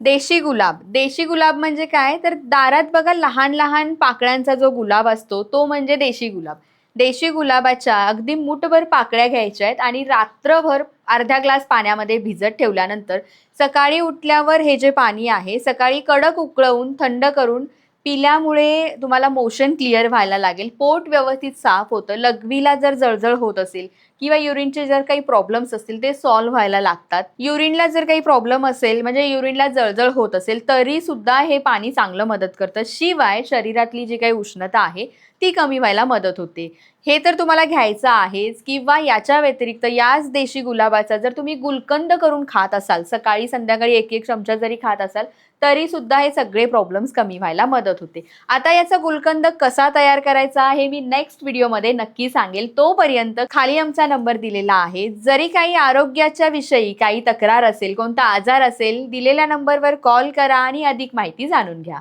देशी गुलाब म्हणजे काय तर दारात बघा लहान लहान पाकळ्यांचा जो गुलाब असतो तो म्हणजे देशी गुलाब. देशी गुलाबाच्या अगदी मूठभर पाकळ्या घ्यायच्या आहेत आणि रात्रभर अर्धा ग्लास पाण्यामध्ये भिजत ठेवल्यानंतर सकाळी उठल्यावर हे जे पाणी आहे सकाळी कडक उकळवून थंड करून पिल्यामुळे तुम्हाला मोशन क्लिअर व्हायला लागेल, पोट व्यवस्थित साफ होतं, लघवीला जर जळजळ होत असेल किंवा युरिनचे जर काही प्रॉब्लेम्स असतील ते सॉल्व्ह व्हायला लागतात. युरिनला जर काही प्रॉब्लेम असेल म्हणजे युरिनला जळजळ होत असेल तरी सुद्धा हे पाणी चांगलं मदत करतं. शिवाय शरीरातली जी काही उष्णता आहे ती कमी व्हायला मदत होते. हे तर तुम्हाला घ्यायचं आहेच किंवा याच्या व्यतिरिक्त याच देशी गुलाबाचा जर तुम्ही गुलकंद करून खात असाल, सकाळी संध्याकाळी एक एक चमचा जरी खात असाल तरी सुद्धा हे सगळे प्रॉब्लेम्स कमी व्हायला मदत होते. आता याचा गुलकंद कसा तयार करायचा हे मी नेक्स्ट व्हिडिओमध्ये नक्की सांगेल. तोपर्यंत खाली आमचा नंबर दिलेला आहे. जरी काही आरोग्याच्या विषयी काही तक्रार असेल, कोणता आजार असेल, दिलेल्या नंबरवर कॉल करा आणि अधिक माहिती जाणून घ्या.